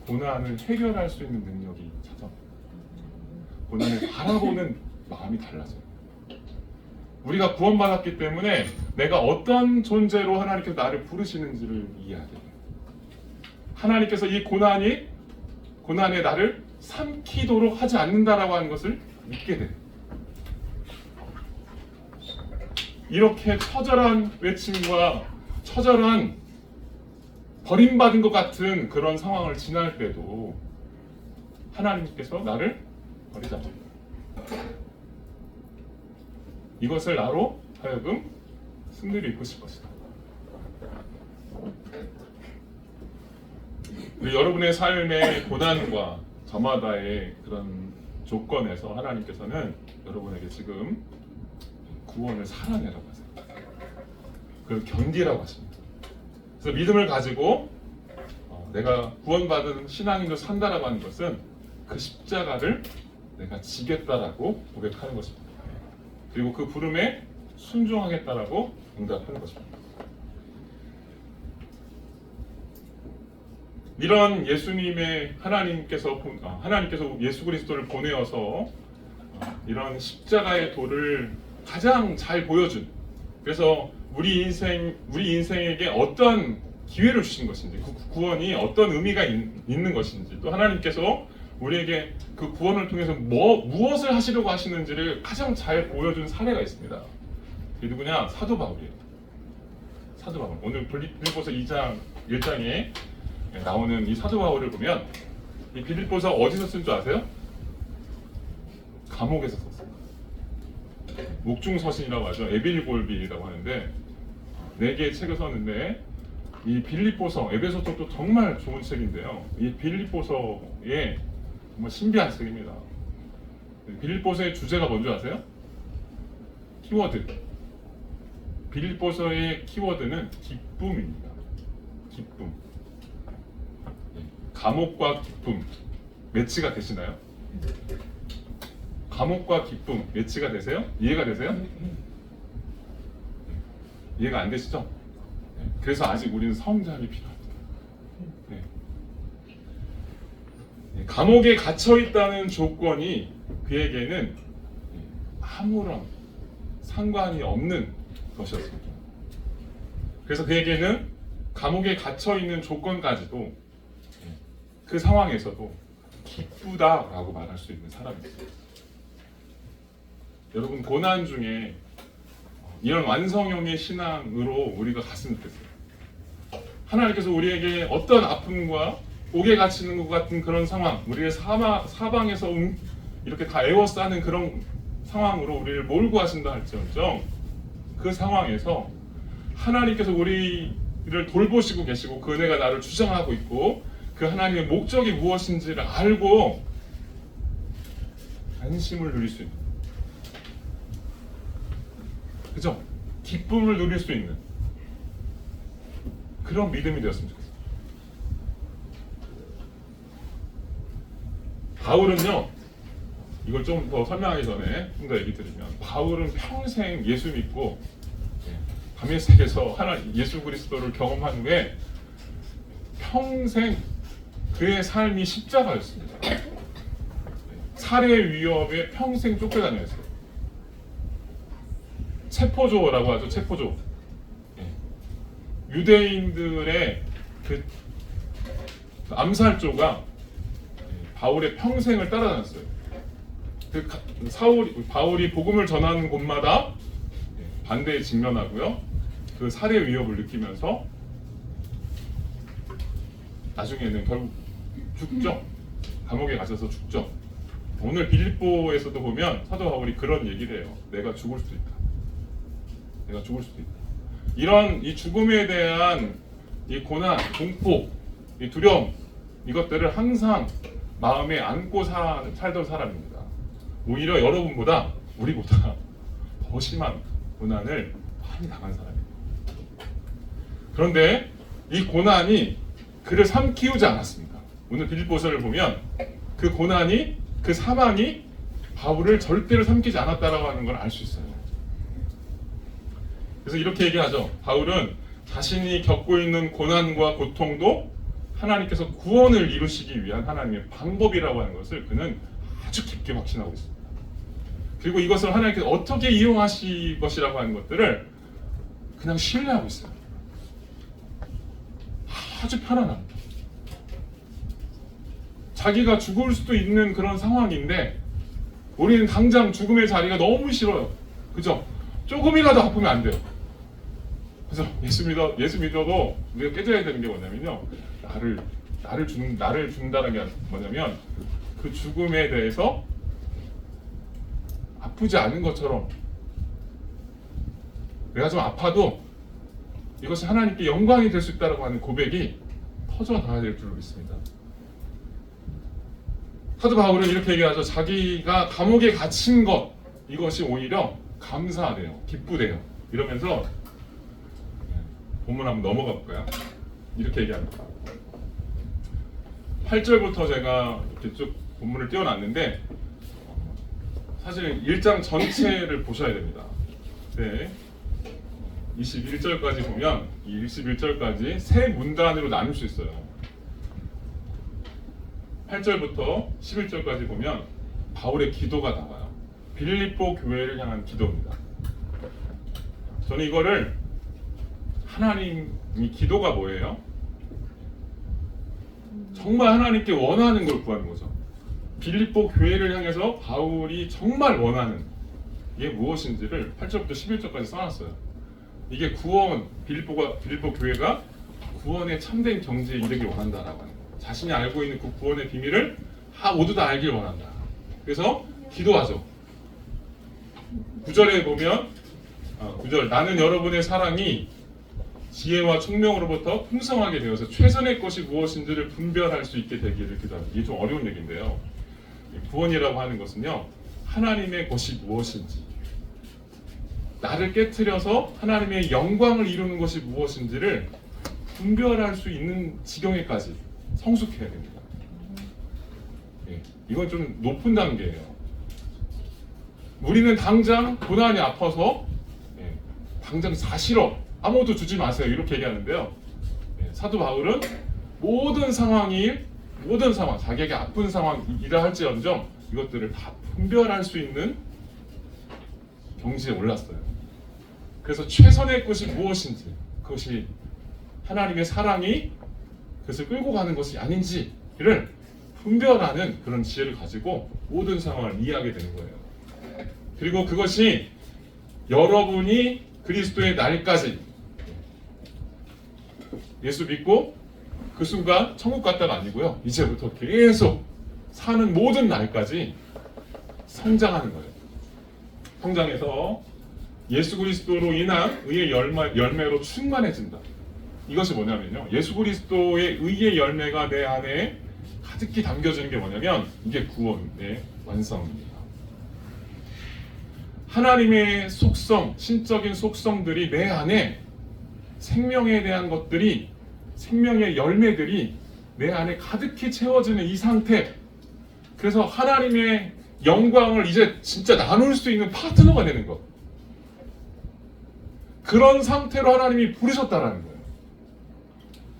고난을 해결할 수 있는 능력이 찾아옵니다. 고난을 바라보는 마음이 달라져요. 우리가 구원받았기 때문에 내가 어떤 존재로 하나님께서 나를 부르시는지를 이해하게 돼요. 하나님께서 이 고난에 나를 삼키도록 하지 않는다라고 하는 것을 믿게 돼요. 이렇게 처절한 외침과 처절한 버림받은 것 같은 그런 상황을 지날 때도 하나님께서 나를 버리지 않습니다. 이것을 나로 하여금 승리를 입고 싶을 것이다. 여러분의 삶의 고난과 저마다의 그런 조건에서 하나님께서는 여러분에게 지금 구원을 살아내라고 하세요. 그걸 견디라고 하십니다. 그래서 믿음을 가지고 내가 구원받은 신앙인으로 산다라고 하는 것은 그 십자가를 내가 지겠다라고 고백하는 것입니다. 그리고 그 부름에 순종하겠다라고 응답하는 것입니다. 이런 예수님의 하나님께서 예수 그리스도를 보내어서 이런 십자가의 도를 가장 잘 보여준, 그래서 우리 인생에게 어떤 기회를 주신 것인지, 그 구원이 어떤 의미가 있는 것인지, 또 하나님께서 우리에게 그 구원을 통해서 무엇을 하시려고 하시는지를 가장 잘 보여준 사례가 있습니다. 이 누구냐? 사도 바울이에요. 사도 바울. 오늘 빌립보서 2장 1장에 나오는 이 사도 바울을 보면 이 빌립보서 어디서 쓴 줄 아세요? 감옥에서 썼어요. 목중서신이라고 하죠. 에빌골비라고 하는데 4개의 책을 썼는데, 이 빌립보서, 에베소서도 정말 좋은 책인데요. 이 빌립보서의 정말 신비한 책입니다. 빌립보서의 주제가 뭔지 아세요? 키워드. 빌립보서의 키워드는 기쁨입니다. 기쁨. 감옥과 기쁨 매치가 되시나요? 감옥과 기쁨 매치가 되세요? 이해가 되세요? 이해가 안 되시죠? 그래서 아직 우리는 성장이 필요합니다. 감옥에 갇혀 있다는 조건이 그에게는 아무런 상관이 없는 것이었습니다. 그래서 그에게는 감옥에 갇혀 있는 조건까지도 그 상황에서도 기쁘다라고 말할 수 있는 사람이었어요. 여러분, 고난 중에 이런 완성형의 신앙으로 우리가 갔으면 좋겠어요. 하나님께서 우리에게 어떤 아픔과 옥에 갇히는 것 같은 그런 상황, 우리의 사방에서 이렇게 다 에워싸는 그런 상황으로 우리를 몰고 하신다 할지언정, 그 상황에서 하나님께서 우리를 돌보시고 계시고 그 은혜가 나를 주장하고 있고 그 하나님의 목적이 무엇인지를 알고 안심을 누릴 수 있는, 그죠? 기쁨을 누릴 수 있는 그런 믿음이 되었으면 좋겠어요. 바울은요, 이걸 좀 더 설명하기 전에 좀 더 얘기 드리면, 바울은 평생 예수 믿고 다메섹에서 예수 그리스도를 경험한 후에 평생 그의 삶이 십자가였습니다. 살해 위협에 평생 쫓겨다녔어요. 체포조라고 하죠. 체포조. 유대인들의 그 암살조가 바울의 평생을 따라다녔어요. 바울이 복음을 전하는 곳마다 반대에 직면하고요. 그 살해 위협을 느끼면서 나중에는 결국 죽죠. 감옥에 갇혀서 죽죠. 오늘 빌립보에서도 보면 사도 바울이 그런 얘기를 해요. 내가 죽을 수도 있다. 내가 죽을 수도 있다. 이런 이 죽음에 대한 이 고난, 공포, 이 두려움, 이것들을 항상 마음에 안고 살던 사람입니다. 오히려 여러분보다, 우리보다 더 심한 고난을 많이 당한 사람입니다. 그런데 이 고난이 그를 삼키우지 않았습니다. 오늘 빌립보서를 보면 그 고난이, 그 사망이 바울을 절대로 삼키지 않았다라고 하는 걸 알 수 있어요. 그래서 이렇게 얘기하죠. 바울은 자신이 겪고 있는 고난과 고통도 하나님께서 구원을 이루시기 위한 하나님의 방법이라고 하는 것을 그는 아주 깊게 확신하고 있습니다. 그리고 이것을 하나님께서 어떻게 이용하실 것이라고 하는 것들을 그냥 신뢰하고 있어요. 아주 편안합니다. 자기가 죽을 수도 있는 그런 상황인데 우리는 당장 죽음의 자리가 너무 싫어요. 그죠? 조금이라도 아프면 안 돼요. 그래서 예수 믿어도 우리가 깨져야 되는 게 뭐냐면요, 나를 죽는다는 게 뭐냐면 그 죽음에 대해서 아프지 않은 것처럼, 내가 좀 아파도 이것이 하나님께 영광이 될 수 있다라고 하는 고백이 터져나가야 될 줄 믿습니다. 사도 바울은 이렇게 얘기하죠. 자기가 감옥에 갇힌 것, 이것이 오히려 감사하대요. 기쁘대요. 이러면서 본문 한번 넘어가 볼까요? 이렇게 얘기합니다. 8절부터 제가 이렇게 쭉 본문을 띄워놨는데 사실 1장 전체를 보셔야 됩니다. 네. 21절까지 보면 이 21절까지 세 문단으로 나눌 수 있어요. 8절부터 11절까지 보면 바울의 기도가 나와요. 빌립보 교회를 향한 기도입니다. 저는 이거를 하나님이 기도가 뭐예요? 정말 하나님께 원하는 걸 구하는 거죠. 빌립보 교회를 향해서 바울이 정말 원하는 이게 무엇인지를 8절부터 11절까지 써놨어요. 이게 구원, 빌립보 교회가 구원의 참된 경지에 이르길 원한다라고 하는 거예요. 자신이 알고 있는 그 구원의 비밀을 모두 다 알길 원한다. 그래서 기도하죠. 9절에 보면 9절 나는 여러분의 사랑이 지혜와 총명으로부터 풍성하게 되어서 최선의 것이 무엇인지를 분별할 수 있게 되기를 기도합니다. 이게 좀 어려운 얘기인데요. 구원이라고 하는 것은요, 하나님의 것이 무엇인지, 나를 깨트려서 하나님의 영광을 이루는 것이 무엇인지를 분별할 수 있는 지경에까지 성숙해야 됩니다. 이건 좀 높은 단계예요. 우리는 당장 고난이 아파서 당장 사실어 아무것도 주지 마세요 이렇게 얘기하는데요. 사도 바울은 모든 상황, 자기에게 아픈 상황이라 할지언정 이것들을 다 분별할 수 있는 경지에 올랐어요. 그래서 최선의 것이 무엇인지, 그것이 하나님의 사랑이 그것을 끌고 가는 것이 아닌지를 분별하는 그런 지혜를 가지고 모든 상황을 이해하게 되는 거예요. 그리고 그것이 여러분이 그리스도의 날까지 예수 믿고 그 순간 천국 갔다가 아니고요. 이제부터 계속 사는 모든 날까지 성장하는 거예요. 성장해서 예수 그리스도로 인한 의의 열매로 충만해진다. 이것이 뭐냐면요. 예수 그리스도의 의의 열매가 내 안에 가득히 담겨지는 게 뭐냐면 이게 구원의 완성입니다. 하나님의 속성, 신적인 속성들이 내 안에 생명에 대한 것들이, 생명의 열매들이 내 안에 가득히 채워지는 이 상태. 그래서 하나님의 영광을 이제 진짜 나눌 수 있는 파트너가 되는 것. 그런 상태로 하나님이 부르셨다라는 거예요.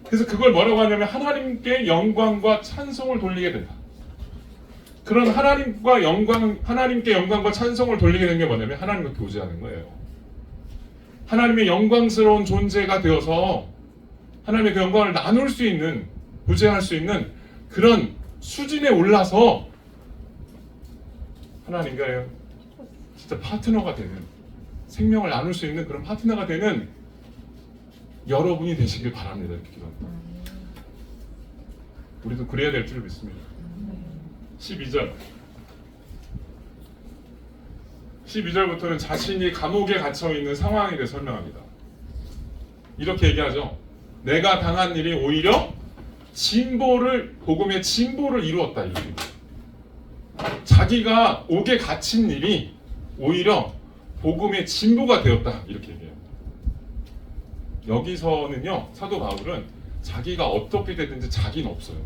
그래서 그걸 뭐라고 하냐면 하나님께 영광과 찬송을 돌리게 된다. 그런 하나님께 영광과 찬송을 돌리게 된 게 뭐냐면 하나님과 교제하는 거예요. 하나님의 영광스러운 존재가 되어서 하나님의 그 영광을 나눌 수 있는, 교제할 수 있는 그런 수준에 올라서 하나님과 진짜 파트너가 되는, 생명을 나눌 수 있는 그런 파트너가 되는 여러분이 되시길 바랍니다. 이렇게 기도합니다. 우리도 그래야 될 줄 믿습니다. 12절부터는 자신이 감옥에 갇혀 있는 상황에 대해 설명합니다. 이렇게 얘기하죠. 내가 당한 일이 오히려 복음의 진보를 이루었다. 자기가 옥에 갇힌 일이 오히려 복음의 진보가 되었다. 이렇게 얘기해요. 여기서는요, 사도 바울은 자기가 어떻게 되든지 자기는 없어요.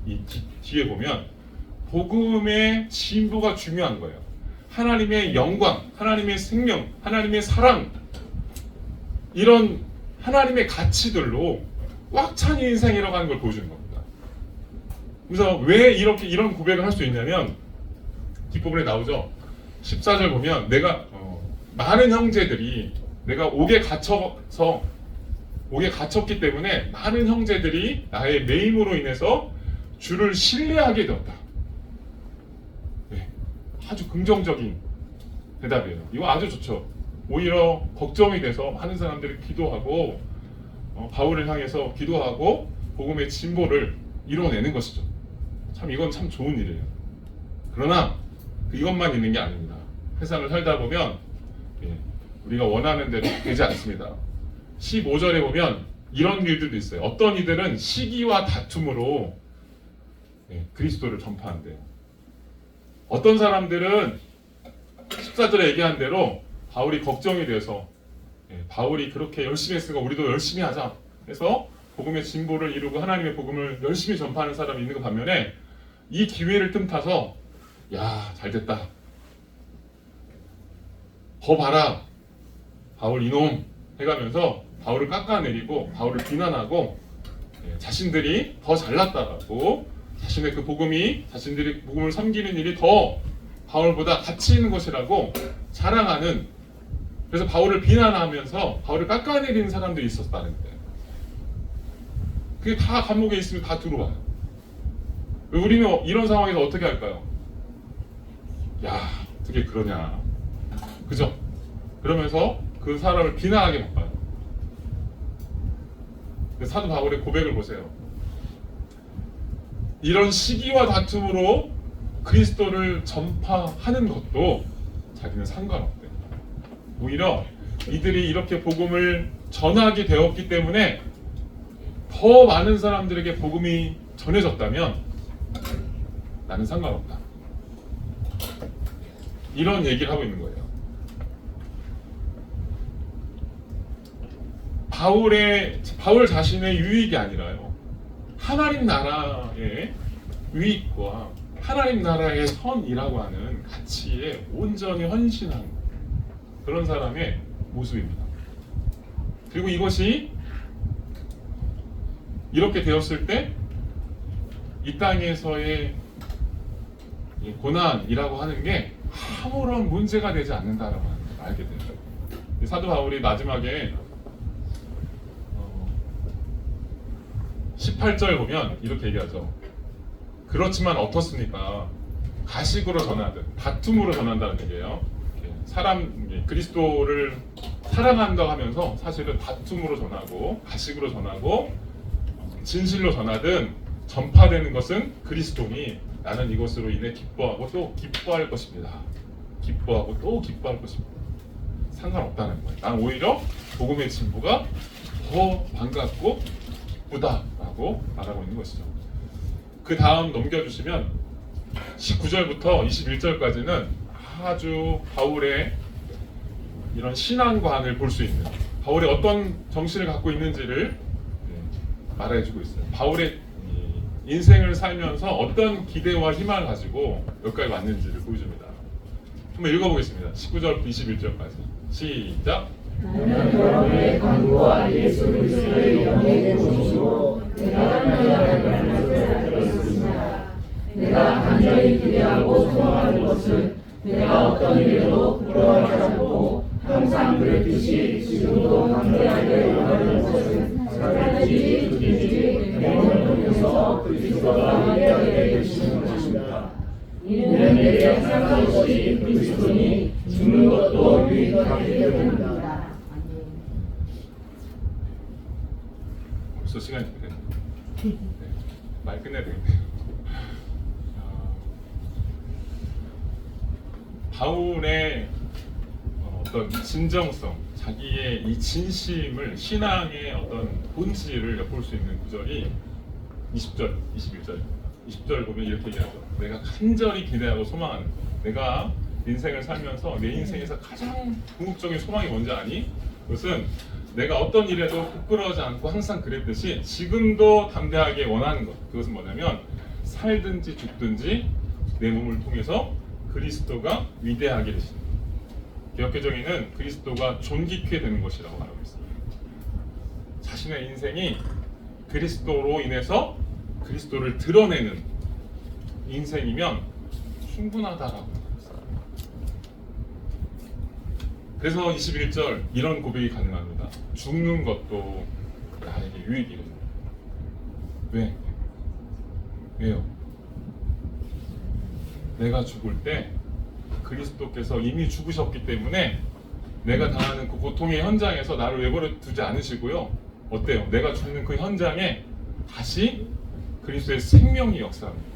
이 뒤에 보면 복음의 진보가 중요한 거예요. 하나님의 영광, 하나님의 생명, 하나님의 사랑, 이런 하나님의 가치들로 꽉 찬 인생이라고 하는 걸 보여주는 겁니다. 그래서 왜 이런 고백을 할 수 있냐면 뒷부분에 나오죠. 14절 보면 내가 많은 형제들이, 내가 옥에 갇혔기 때문에 많은 형제들이 나의 매임으로 인해서 주를 신뢰하게 되었다. 네, 아주 긍정적인 대답이에요. 이거 아주 좋죠. 오히려 걱정이 돼서 많은 사람들이 기도하고 바울을 향해서 기도하고 복음의 진보를 이뤄내는 것이죠. 참 이건 참 좋은 일이에요. 그러나 이것만 있는 게 아닙니다. 세상을 살다 보면 우리가 원하는 대로 되지 않습니다. 15절에 보면 이런 일들도 있어요. 어떤 이들은 시기와 다툼으로 그리스도를 전파한대요. 어떤 사람들은 14절에 얘기한 대로 바울이 걱정이 돼서 바울이 그렇게 열심히 했으니까 우리도 열심히 하자 해서 복음의 진보를 이루고 하나님의 복음을 열심히 전파하는 사람이 있는 것 반면에 이 기회를 틈타서 야 잘됐다 거 봐라 바울 이놈 해가면서 바울을 깎아내리고 바울을 비난하고 자신들이 더 잘났다라고 자신의 그 복음이 자신들이 복음을 섬기는 일이 더 바울보다 가치 있는 것이라고 자랑하는 그래서 바울을 비난하면서 바울을 깎아내리는 사람들이 있었다는 거예요. 그게 다 감옥에 있으면 다 들어와요. 우리는 이런 상황에서 어떻게 할까요? 야 어떻게 그러냐 그죠? 그러면서 그 사람을 비난하게 바빠요. 사도 바울의 고백을 보세요. 이런 시기와 다툼으로 그리스도를 전파하는 것도 자기는 상관없대. 오히려 이들이 이렇게 복음을 전하게 되었기 때문에 더 많은 사람들에게 복음이 전해졌다면 나는 상관없다. 이런 얘기를 하고 있는 거예요. 바울 자신의 유익이 아니라요. 하나님 나라의 유익과 하나님 나라의 선이라고 하는 가치에 온전히 헌신한 그런 사람의 모습입니다. 그리고 이것이 이렇게 되었을 때 이 땅에서의 고난이라고 하는 게 아무런 문제가 되지 않는다라고 하는 걸 알게 돼요. 사도 바울이 마지막에 18절 보면 이렇게 얘기하죠. 그렇지만 어떻습니까? 가식으로 전하든 다툼으로 전한다는 얘기예요. 그리스도를 사랑한다고 하면서 사실은 다툼으로 전하고 가식으로 전하고 진실로 전하든 전파되는 것은 그리스도니 나는 이것으로 인해 기뻐하고 또 기뻐할 것입니다. 기뻐하고 또 기뻐할 것입니다. 상관없다는 거예요. 나는 오히려 복음의 진보가 더 반갑고 기쁘다라고 말하고 있는 것이죠. 그 다음 넘겨주시면 19절부터 21절까지는 아주 바울의 이런 신앙관을 볼 수 있는 바울이 어떤 정신을 갖고 있는지를 말해주고 있어요. 바울의 인생을 살면서 어떤 기대와 희망을 가지고 여기까지 왔는지를 보여줍니다. 한번 읽어보겠습니다. 19절부터 21절까지 시작. 나는 여러분의 간구와 예수 그리스도의 영광을 보시고 내가 하나님의 말씀을 들었습니다. 내가 간절히 기대하고 소망하는 것은 내가 어떤 일에도 부끄러워하지 않고 항상 그랬듯이 지금도 담대하게 원하는 것은 살든지 죽든지 내 몸을 통해서 그리스도가 위대하게 되시는 것입니다. 이는 내게 사는 것이 그리스도니 죽는 것도 유익하기 때문입니다. 벌써 시간이 됐네요. 말 끝내야 되겠네요. 바울의 어떤 진정성, 자기의 이 진심을 신앙의 어떤 본질을 엿볼 수 있는 구절이 20절, 21절. 20절 보면 이렇게 얘기하죠. 내가 간절히 기대하고 소망하는 것. 내가 인생을 살면서 내 인생에서 가장 궁극적인 소망이 뭔지 아니? 그것은 내가 어떤 일에도 부끄러워하지 않고 항상 그랬듯이 지금도 담대하게 원하는 것. 그것은 뭐냐면 살든지 죽든지 내 몸을 통해서 그리스도가 위대하게 되시는 것. 개역개정에는 그리스도가 존귀케 되는 것이라고 말하고 있습니다. 자신의 인생이 그리스도로 인해서 그리스도를 드러내는 인생이면 충분하다라고 말하고 있습니다. 그래서 21절 이런 고백이 가능합니다. 죽는 것도 나에게 유익이거든요. 왜? 왜요? 내가 죽을 때 그리스도께서 이미 죽으셨기 때문에 내가 당하는 그 고통의 현장에서 나를 내버려 두지 않으시고요. 어때요? 내가 죽는 그 현장에 다시 그리스도의 생명이 역사합니다.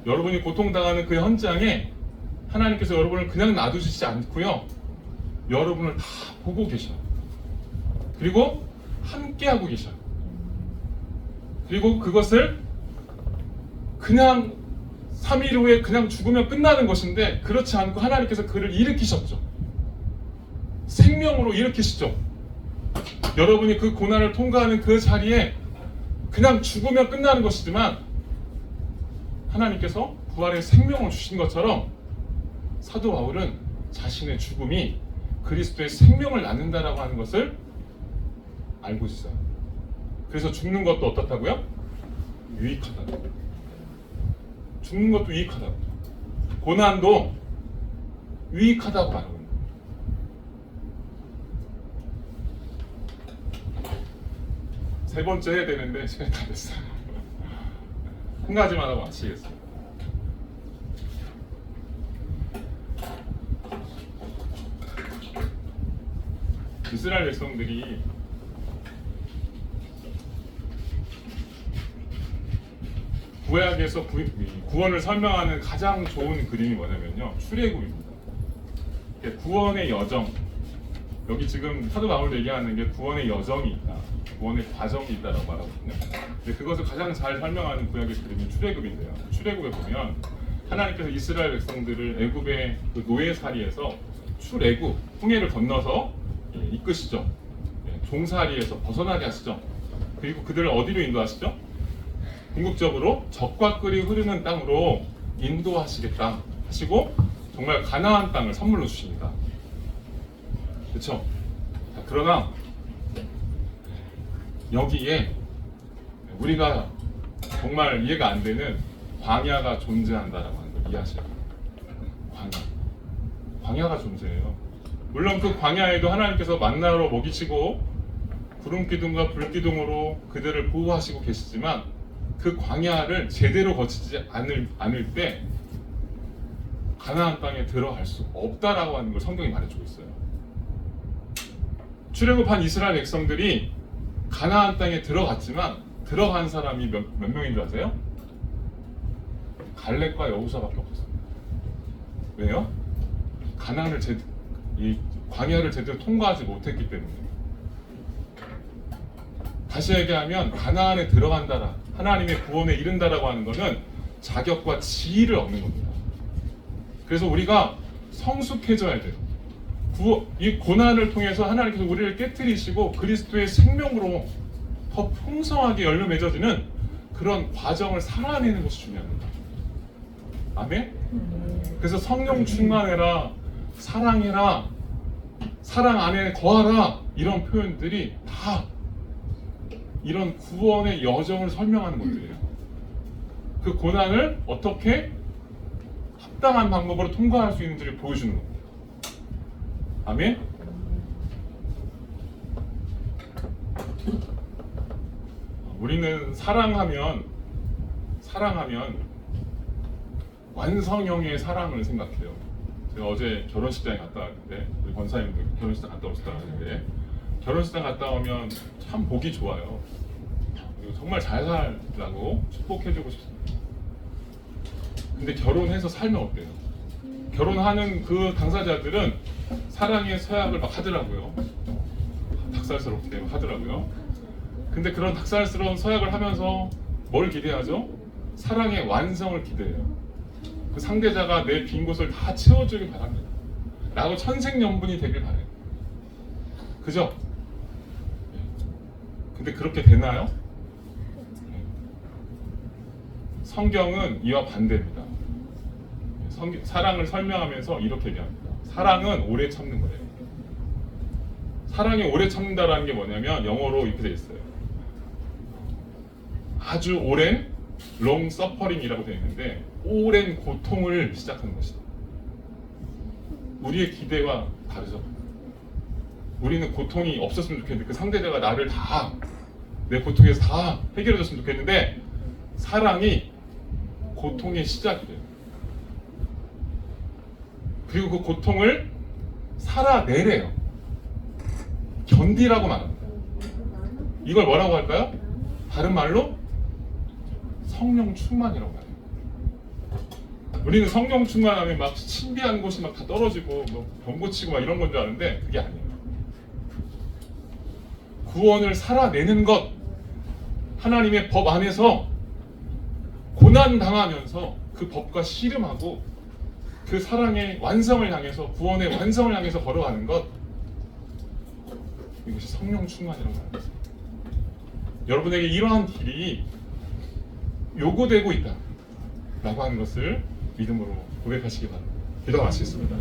여러분이 고통당하는 그 현장에 하나님께서 여러분을 그냥 놔두시지 않고요. 여러분을 다 보고 계셔요. 그리고 함께하고 계셔요. 그리고 그것을 그냥 3일 후에 그냥 죽으면 끝나는 것인데 그렇지 않고 하나님께서 그를 일으키셨죠. 생명으로 일으키시죠. 여러분이 그 고난을 통과하는 그 자리에 그냥 죽으면 끝나는 것이지만 하나님께서 부활의 생명을 주신 것처럼 사도 바울은 자신의 죽음이 그리스도의 생명을 낳는다라고 하는 것을 알고 있어요. 그래서 죽는 것도 어떻다고요? 유익하다. 죽는 것도 유익하다. 고난도 유익하다고 말하고 있는 거예요. 세 번째 해야 되는데 시간이 다 됐어요. 한 가지만 하고 마치겠습니다. 이스라엘 백성들이 구약에서 구원을 설명하는 가장 좋은 그림이 뭐냐면요, 출애굽입니다. 구원의 여정, 여기 지금 사도 바울 얘기하는 게 구원의 여정이 있다, 구원의 과정이 있다라고 말하거든요. 근데 그것을 가장 잘 설명하는 구약의 그림이 출애굽인데요. 출애굽에 보면 하나님께서 이스라엘 백성들을 애굽의 그 노예살이에서 출애굽, 홍해를 건너서 이끄시죠. 종살이에서 벗어나게 하시죠. 그리고 그들을 어디로 인도하시죠? 궁극적으로 적과 꿀이 흐르는 땅으로 인도하시겠다 하시고 정말 가나안 땅을 선물로 주십니다. 그렇죠? 그러나 여기에 우리가 정말 이해가 안 되는 광야가 존재한다라고 하는 걸 이해하셔야 돼요. 광야가 존재해요. 물론 그 광야에도 하나님께서 만나로 먹이시고 구름 기둥과 불 기둥으로 그들을 보호하시고 계시지만 그 광야를 제대로 거치지 않을 때 가나안 땅에 들어갈 수 없다라고 하는 걸 성경이 말해주고 있어요. 출애굽한 이스라엘 백성들이 가나안 땅에 들어갔지만 들어간 사람이 몇 명인 줄 아세요? 갈렙과 여호수아밖에 없었습니다. 왜요? 이 광야를 제대로 통과하지 못했기 때문에. 다시 얘기하면 가나안에 들어간다라, 하나님의 구원에 이른다라고 하는 것은 자격과 지위를 얻는 겁니다. 그래서 우리가 성숙해져야 돼요. 이 고난을 통해서 하나님께서 우리를 깨트리시고 그리스도의 생명으로 더 풍성하게 열려 맺어지는 그런 과정을 살아내는 것이 중요합니다. 아멘? 그래서 성령 충만해라, 사랑해라, 사랑 안에 거하라, 이런 표현들이 다 이런 구원의 여정을 설명하는 것들이에요. 그 고난을 어떻게 합당한 방법으로 통과할 수 있는지를 보여주는 겁니다. 아멘? 우리는 사랑하면 완성형의 사랑을 생각해요. 제가 어제 결혼식장에 갔다 왔는데, 우리 권사님도 결혼식장 갔다 오셨다 하는데, 결혼식장 갔다 오면 참 보기 좋아요. 정말 잘 살라고 축복해주고 싶습니다. 근데 결혼해서 살면 어때요? 결혼하는 그 당사자들은 사랑의 서약을 막 하더라고요. 닭살스럽게 하더라고요. 근데 그런 닭살스러운 서약을 하면서 뭘 기대하죠? 사랑의 완성을 기대해요. 그 상대자가 내 빈 곳을 다 채워주길 바랍니다. 나하고 천생연분이 되길 바래요. 그죠? 근데 그렇게 되나요? 성경은 이와 반대입니다. 사랑을 설명하면서 이렇게 얘기합니다. 사랑은 오래 참는 거예요. 사랑이 오래 참는다라는 게 뭐냐면 영어로 이렇게 되어 있어요. 아주 오랜 long suffering이라고 되어 있는데 오랜 고통을 시작하는 것이다. 우리의 기대와 다르죠. 우리는 고통이 없었으면 좋겠는데 그 상대자가 나를 다 내 고통에서 다 해결해줬으면 좋겠는데 사랑이 고통의 시작이 돼요. 그리고 그 고통을 살아내래요. 견디라고 말합니다. 이걸 뭐라고 할까요? 다른 말로 성령 충만이라고 말해요. 우리는 성령 충만하면 막 신비한 곳이 막 다 떨어지고 뭐 병 고치고 막 이런 건 줄 아는데 그게 아니에요. 구원을 살아내는 것, 하나님의 법 안에서 고난 당하면서 그 법과 씨름하고 그 사랑의 완성을 향해서, 구원의 완성을 향해서 걸어가는 것, 이것이 성령 충만이라고 하는 거예요. 여러분에게 이러한 길이 요구되고 있다 라고 하는 것을 믿음으로 고백하시기 바랍니다. 기도가 마치겠습니다.